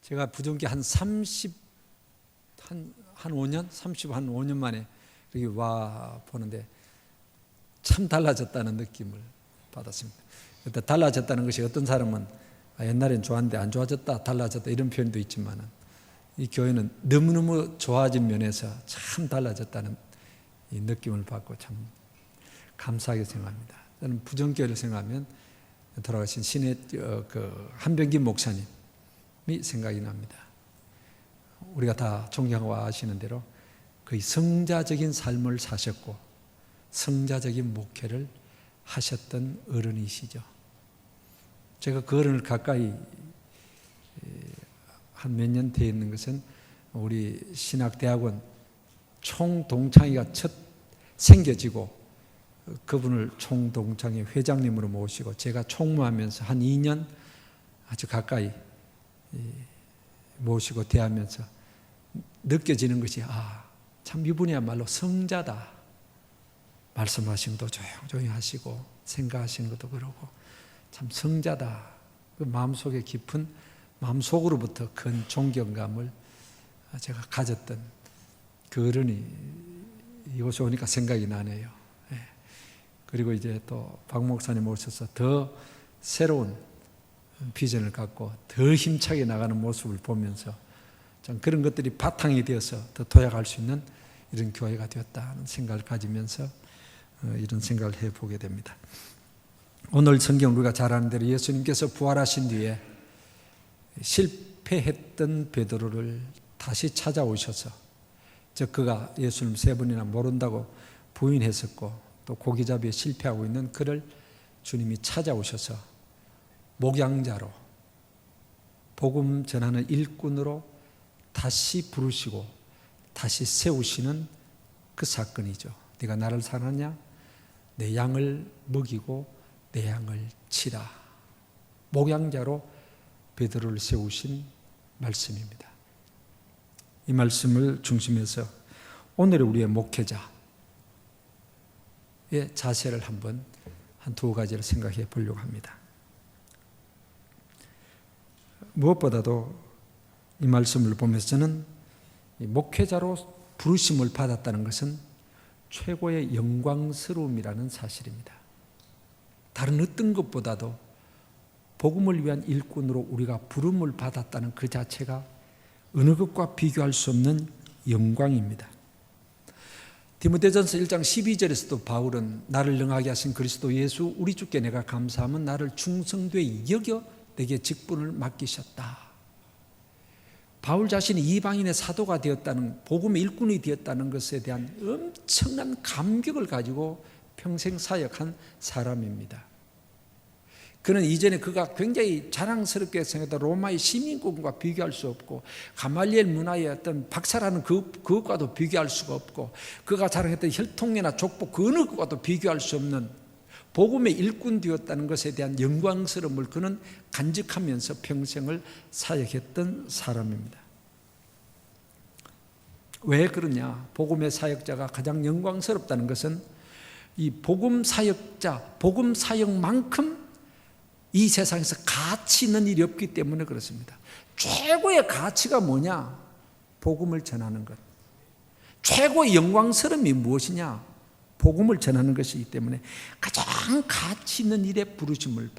제가 부정기 한 5년 만에 여기 와 보는데 참 달라졌다는 느낌을 받았습니다. 그때 달라졌다는 것이 어떤 사람은 옛날엔 좋았는데 안 좋아졌다, 달라졌다 이런 표현도 있지만 이 교회는 너무너무 좋아진 면에서 참 달라졌다는 이 느낌을 받고 참 감사하게 생각합니다. 저는 부정교회를 생각하면 돌아가신 신의 한병기 목사님이 생각이 납니다. 우리가 다 존경하고 아시는 대로 거의 성자적인 삶을 사셨고 성자적인 목회를 하셨던 어른이시죠. 제가 그 어른을 가까이 한 몇 년 되어 있는 것은 우리 신학대학원 총동창회가 첫 생겨지고 그분을 총동창회 회장님으로 모시고 제가 총무하면서 한 2년 아주 가까이 모시고 대하면서 느껴지는 것이 참 이분이야말로 성자다. 말씀하시는 것도 조용조용히 하시고 생각하시는 것도 그러고 참 성자다. 그 마음속에 깊은 마음속으로부터 큰 존경감을 제가 가졌던 그 어른이 이곳에 오니까 생각이 나네요. 그리고 이제 또 박 목사님 오셔서 더 새로운 비전을 갖고 더 힘차게 나가는 모습을 보면서 참 그런 것들이 바탕이 되어서 더 도약할 수 있는 이런 교회가 되었다는 생각을 가지면서 이런 생각을 해보게 됩니다. 오늘 성경 우리가 잘 아는 대로 예수님께서 부활하신 뒤에 실패했던 베드로를 다시 찾아오셔서 그가 예수님 3번이나 모른다고 부인했었고 또 고기잡이에 실패하고 있는 그를 주님이 찾아오셔서 목양자로 복음 전하는 일꾼으로 다시 부르시고 다시 세우시는 그 사건이죠. 네가 나를 사랑하냐? 내 양을 먹이고 내 양을 치라. 목양자로 베드로를 세우신 말씀입니다. 이 말씀을 중심해서 오늘의 우리의 목회자의 자세를 한번 한 2가지를 생각해 보려고 합니다. 무엇보다도 이 말씀을 보면서 저는 목회자로 부르심을 받았다는 것은 최고의 영광스러움이라는 사실입니다. 다른 어떤 것보다도 복음을 위한 일꾼으로 우리가 부름을 받았다는 그 자체가 어느 것과 비교할 수 없는 영광입니다. 디모데전서 1장 12절에서도 바울은 나를 능하게 하신 그리스도 예수 우리 주께 내가 감사함은 나를 충성되이 여겨 내게 직분을 맡기셨다. 바울 자신이 이방인의 사도가 되었다는, 복음의 일꾼이 되었다는 것에 대한 엄청난 감격을 가지고 평생 사역한 사람입니다. 그는 이전에 그가 굉장히 자랑스럽게 생각했던 로마의 시민권과 비교할 수 없고 가말리엘 문화의 어떤 박사라는 그것과도 비교할 수가 없고 그가 자랑했던 혈통이나 족보 그 어느 것과도 비교할 수 없는 복음의 일꾼 되었다는 것에 대한 영광스러움을 그는 간직하면서 평생을 사역했던 사람입니다. 왜 그러냐? 복음의 사역자가 가장 영광스럽다는 것은 이 복음 사역자, 복음 사역만큼 이 세상에서 가치 있는 일이 없기 때문에 그렇습니다. 최고의 가치가 뭐냐? 복음을 전하는 것. 최고의 영광스러움이 무엇이냐? 복음을 전하는 것이기 때문에 가장 가치 있는 일에 부르심을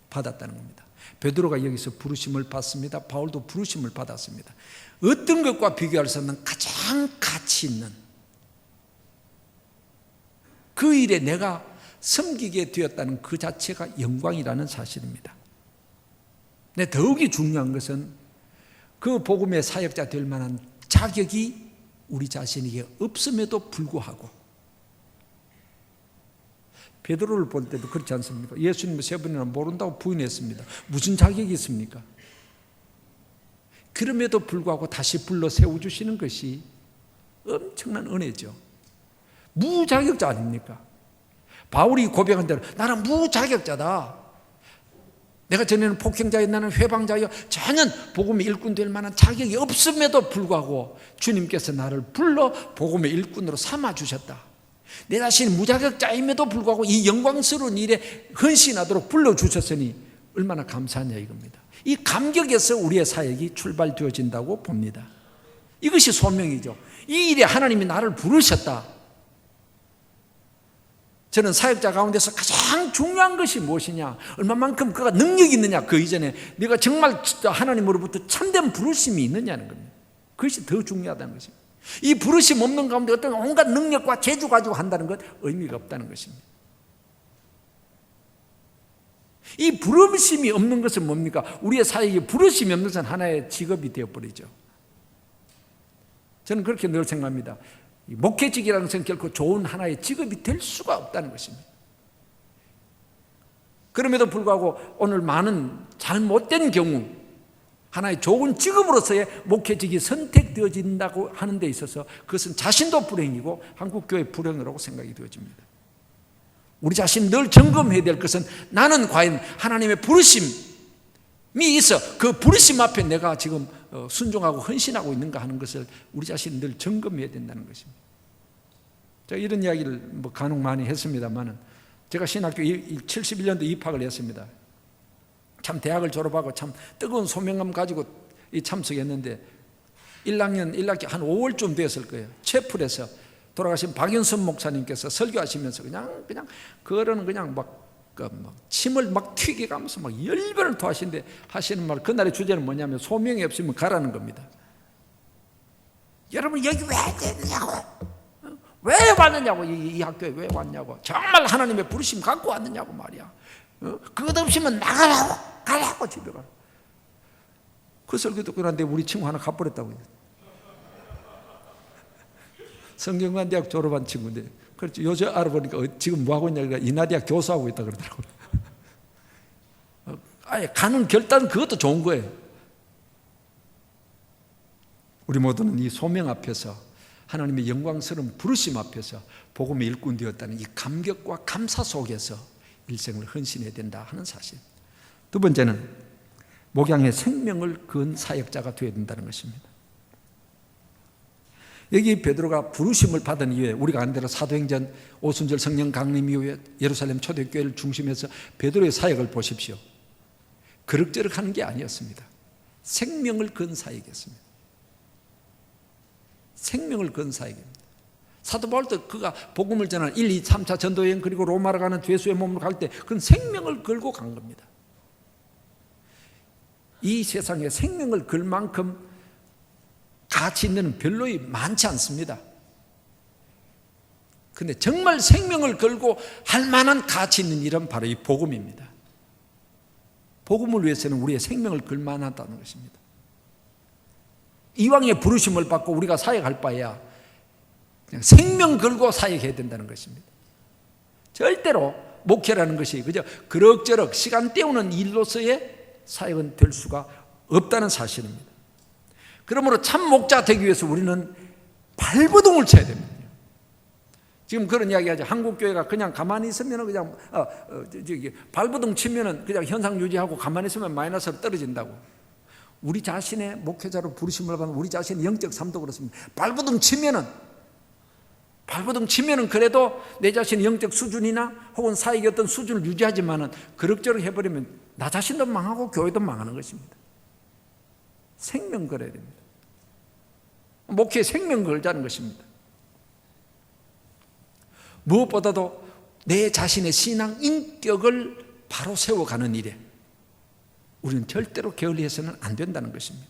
받았다는 겁니다. 베드로가 여기서 부르심을 받습니다. 바울도 부르심을 받았습니다. 어떤 것과 비교할 수 없는 가장 가치 있는 그 일에 내가 섬기게 되었다는 그 자체가 영광이라는 사실입니다. 근데 더욱이 중요한 것은 그 복음의 사역자 될 만한 자격이 우리 자신에게 없음에도 불구하고 베드로를 볼 때도 그렇지 않습니까? 예수님을 3번이나 모른다고 부인했습니다. 무슨 자격이 있습니까? 그럼에도 불구하고 다시 불러 세워주시는 것이 엄청난 은혜죠. 무자격자 아닙니까? 바울이 고백한 대로 나는 무자격자다. 내가 전에는 폭행자여 나는 회방자여 전혀 복음의 일꾼 될 만한 자격이 없음에도 불구하고 주님께서 나를 불러 복음의 일꾼으로 삼아주셨다. 내 자신이 무자격자임에도 불구하고 이 영광스러운 일에 헌신하도록 불러주셨으니 얼마나 감사하냐 이겁니다. 이 감격에서 우리의 사역이 출발되어진다고 봅니다. 이것이 소명이죠. 이 일에 하나님이 나를 부르셨다. 저는 사역자 가운데서 가장 중요한 것이 무엇이냐, 얼마만큼 그가 능력이 있느냐, 그 이전에 내가 정말 하나님으로부터 참된 부르심이 있느냐는 겁니다. 그것이 더 중요하다는 것입니다. 이 부르심 없는 가운데 어떤 온갖 능력과 재주 가지고 한다는 것 의미가 없다는 것입니다. 이 부르심이 없는 것은 뭡니까? 우리의 사역이 부르심이 없는 것은 하나의 직업이 되어버리죠. 저는 그렇게 늘 생각합니다. 목회직이라는 것은 결코 좋은 하나의 직업이 될 수가 없다는 것입니다. 그럼에도 불구하고 오늘 많은 잘못된 경우 하나의 좋은 직업으로서의 목회직이 선택되어진다고 하는 데 있어서 그것은 자신도 불행이고 한국교회 불행이라고 생각이 되어집니다. 우리 자신 늘 점검해야 될 것은 나는 과연 하나님의 부르심이 있어 그 부르심 앞에 내가 지금 순종하고 헌신하고 있는가 하는 것을 우리 자신 늘 점검해야 된다는 것입니다. 제가 이런 이야기를 간혹 많이 했습니다만 제가 신학교 71년도 입학을 했습니다. 참 대학을 졸업하고 참 뜨거운 소명감 가지고 참석했는데 1학기 한 5월쯤 되었을 거예요. 채플에서 돌아가신 박윤선 목사님께서 설교하시면서 그냥 그거는 그냥 막 침을 막 튀겨가면서 막 열변을 토하시는데 하시는 말, 그날의 주제는 뭐냐면 소명이 없으면 가라는 겁니다. 여러분 여기 왜 왔느냐고, 왜 왔느냐고, 이 학교에 왜 왔냐고, 정말 하나님의 부르심 갖고 왔느냐고 말이야. 그것 없으면 가라고 집에 가라. 그 설교 듣고 났는데 우리 친구 하나 가버렸다고. 성경관대학 졸업한 친구인데, 그렇죠. 요즘 알아보니까 지금 뭐하고 있냐, 그러니까 인하대학 교수하고 있다 그러더라고요. 아예 가는 결단은 그것도 좋은 거예요. 우리 모두는 이 소명 앞에서, 하나님의 영광스러운 부르심 앞에서 복음의 일꾼 되었다는 이 감격과 감사 속에서 일생을 헌신해야 된다 하는 사실. 두 번째는 목양의 생명을 건 사역자가 되어야 된다는 것입니다. 여기 베드로가 부르심을 받은 이후에 우리가 아는 대로 사도행전 오순절 성령 강림 이후에 예루살렘 초대교회를 중심해서 베드로의 사역을 보십시오. 그럭저럭 하는 게 아니었습니다. 생명을 건 사역이었습니다. 생명을 건 사역입니다. 사도 바울도 그가 복음을 전하는 1, 2, 3차 전도여행 그리고 로마로 가는 죄수의 몸으로 갈 때 그건 생명을 걸고 간 겁니다. 이 세상에 생명을 걸 만큼 가치 있는 별로 많지 않습니다. 그런데 정말 생명을 걸고 할 만한 가치 있는 일은 바로 이 복음입니다. 복음을 위해서는 우리의 생명을 걸 만하다는 것입니다. 이왕의 부르심을 받고 우리가 사역할 바에야 그냥 생명 걸고 사역해야 된다는 것입니다. 절대로 목회라는 것이 그저 그럭저럭 시간 때우는 일로서의 사역은 될 수가 없다는 사실입니다. 그러므로 참 목자 되기 위해서 우리는 발버둥을 쳐야 됩니다. 지금 그런 이야기 하죠. 한국교회가 그냥 가만히 있으면 그냥 발버둥 치면 그냥 현상 유지하고 가만히 있으면 마이너스로 떨어진다고. 우리 자신의 목회자로 부르심을 받는 우리 자신의 영적 삶도 그렇습니다. 발버둥 치면은 그래도 내 자신의 영적 수준이나 혹은 사역의 어떤 수준을 유지하지만은 그럭저럭 해버리면 나 자신도 망하고 교회도 망하는 것입니다. 생명 걸어야 됩니다. 목회에 생명 걸자는 것입니다. 무엇보다도 내 자신의 신앙 인격을 바로 세워가는 일에 우리는 절대로 게을리해서는 안 된다는 것입니다.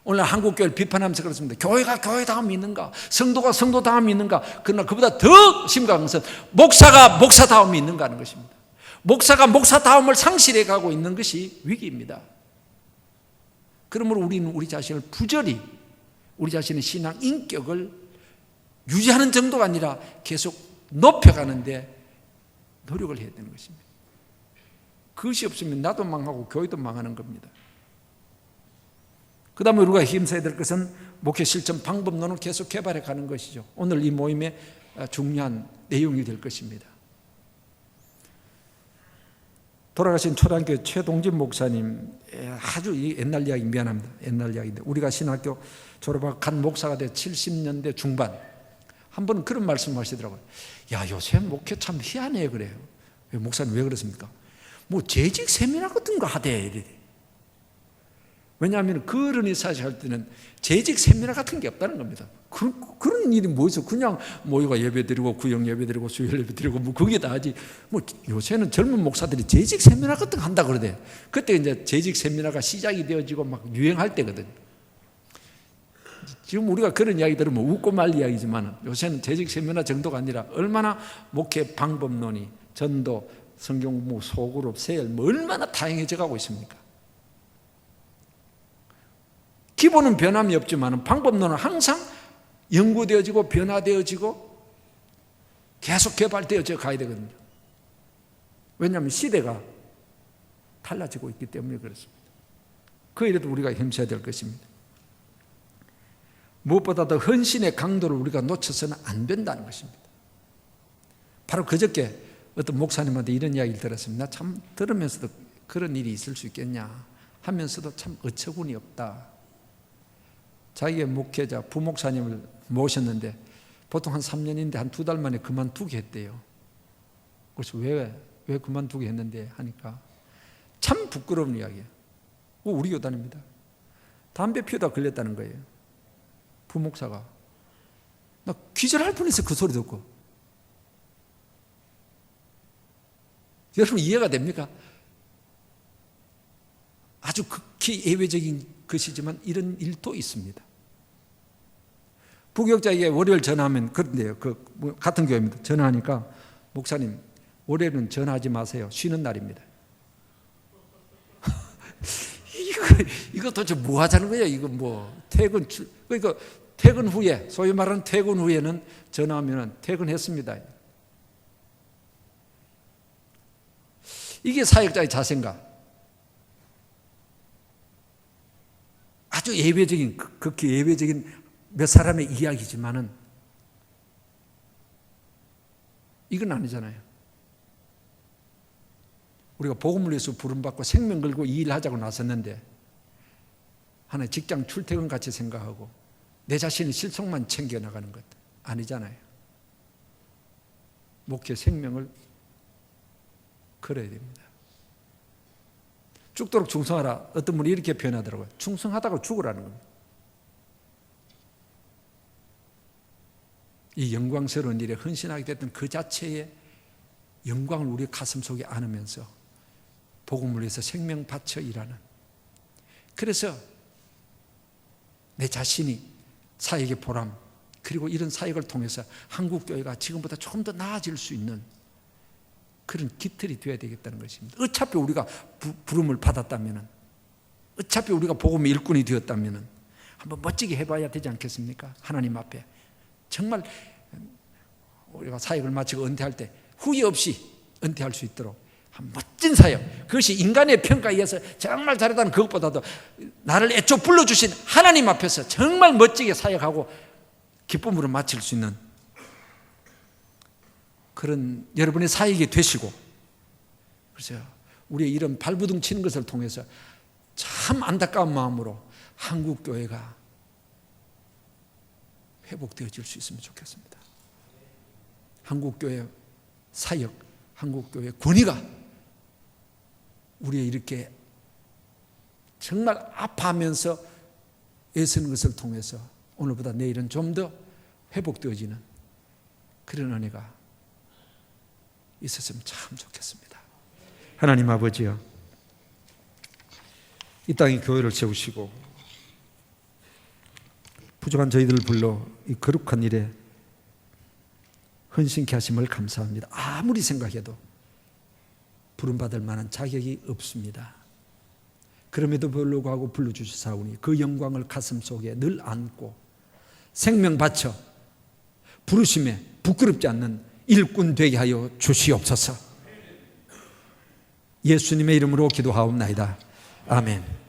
오늘 한국교회를 비판하면서 그렇습니다. 교회가 교회다움이 있는가? 성도가 성도다움이 있는가? 그러나 그보다 더 심각한 것은 목사가 목사다움이 있는가 하는 것입니다. 목사가 목사다움을 상실해 가고 있는 것이 위기입니다. 그러므로 우리는 우리 자신을 부절히 우리 자신의 신앙 인격을 유지하는 정도가 아니라 계속 높여가는데 노력을 해야 되는 것입니다. 그것이 없으면 나도 망하고 교회도 망하는 겁니다. 그 다음에 우리가 힘써야 될 것은 목회 실천 방법론을 계속 개발해 가는 것이죠. 오늘 이 모임의 중요한 내용이 될 것입니다. 돌아가신 초단교회 최동진 목사님, 아주 옛날 이야기, 미안합니다. 옛날 이야기인데 우리가 신학교 졸업하고 간 목사가 돼 70년대 중반 한 번은 그런 말씀을 하시더라고요. 야, 요새 목회 참 희한해 그래요. 목사님 왜 그렇습니까? 뭐 재직 세미나 같은 거 하대 이래. 왜냐하면 그 어른이 사실 때는 재직 세미나 같은 게 없다는 겁니다. 그런 일이 뭐 있어? 그냥 모여가 예배드리고 구역 예배드리고 수요일 예배드리고 뭐 그게 다 하지. 뭐 요새는 젊은 목사들이 재직 세미나 같은 거 한다 그러대. 그때 이제 재직 세미나가 시작이 되어지고 막 유행할 때거든. 지금 우리가 그런 이야기 들으면 웃고 말 이야기지만 요새는 재직 세미나 정도가 아니라 얼마나 목회 방법론이, 전도, 성경 공부, 소그룹, 세열 뭐 얼마나 다양해져 가고 있습니까? 기본은 변함이 없지만 방법론은 항상 연구되어지고 변화되어지고 계속 개발되어져 가야 되거든요. 왜냐하면 시대가 달라지고 있기 때문에 그렇습니다. 그 일에도 우리가 힘써야 될 것입니다. 무엇보다도 헌신의 강도를 우리가 놓쳐서는 안 된다는 것입니다. 바로 그저께 어떤 목사님한테 이런 이야기를 들었습니다. 참 들으면서도 그런 일이 있을 수 있겠냐 하면서도 참 어처구니 없다. 자기의 목회자 부목사님을 모셨는데 보통 한 3년인데 한 2달 만에 그만두게 했대요. 그래서 왜 그만두게 했는데 하니까 참 부끄러운 이야기예요. 우리 교단입니다. 담배 피우다 걸렸다는 거예요. 부목사가. 나 기절할 뻔했어, 그 소리 듣고. 여러분 이해가 됩니까? 아주 극히 예외적인 것이지만 이런 일도 있습니다. 부교육자에게 월요일 전화하면 그런데요. 같은 교회입니다. 전화하니까 목사님 월요일은 전화하지 마세요. 쉬는 날입니다. 이거 도대체 뭐 하자는 거야? 이거 뭐 그러니까 퇴근 후에 소위 말하는 퇴근 후에는 전화하면 퇴근했습니다. 이게 사역자의 자세인가? 아주 예외적인, 극히 예외적인 몇 사람의 이야기지만은 이건 아니잖아요. 우리가 복음을 위해서 부름받고 생명 걸고 이 일 하자고 나섰는데 하나의 직장 출퇴근 같이 생각하고 내 자신의 실속만 챙겨나가는 것 아니잖아요. 목회 생명을 걸어야 됩니다. 죽도록 충성하라. 어떤 분이 이렇게 표현하더라고요. 충성하다가 죽으라는 겁니다. 이 영광스러운 일에 헌신하게 됐던 그 자체의 영광을 우리 가슴 속에 안으면서 복음을 위해서 생명 바쳐 일하는, 그래서 내 자신이 사역의 보람, 그리고 이런 사역을 통해서 한국교회가 지금보다 조금 더 나아질 수 있는 그런 깃털이 되어야 되겠다는 것입니다. 어차피 우리가 부름을 받았다면, 어차피 우리가 복음의 일꾼이 되었다면 한번 멋지게 해봐야 되지 않겠습니까? 하나님 앞에 정말 우리가 사역을 마치고 은퇴할 때 후회 없이 은퇴할 수 있도록 한 멋진 사역, 그것이 인간의 평가에 의해서 정말 잘했다는 그것보다도 나를 애초 불러주신 하나님 앞에서 정말 멋지게 사역하고 기쁨으로 마칠 수 있는 그런 여러분의 사역이 되시고, 그래서 우리의 이런 발부둥 치는 것을 통해서 참 안타까운 마음으로 한국교회가 회복되어질 수 있으면 좋겠습니다. 한국교회 사역, 한국교회 권위가 우리의 이렇게 정말 아파하면서 애쓰는 것을 통해서 오늘보다 내일은 좀 더 회복되어지는 그런 은혜가 있었으면 참 좋겠습니다. 하나님 아버지요, 이 땅에 교회를 세우시고 부족한 저희들을 불러 이 거룩한 일에 헌신케 하심을 감사합니다. 아무리 생각해도 부름받을 만한 자격이 없습니다. 그럼에도 불구하고 불러주시사오니 그 영광을 가슴 속에 늘 안고 생명 바쳐 부르심에 부끄럽지 않는 일꾼 되게 하여 주시옵소서. 예수님의 이름으로 기도하옵나이다. 아멘.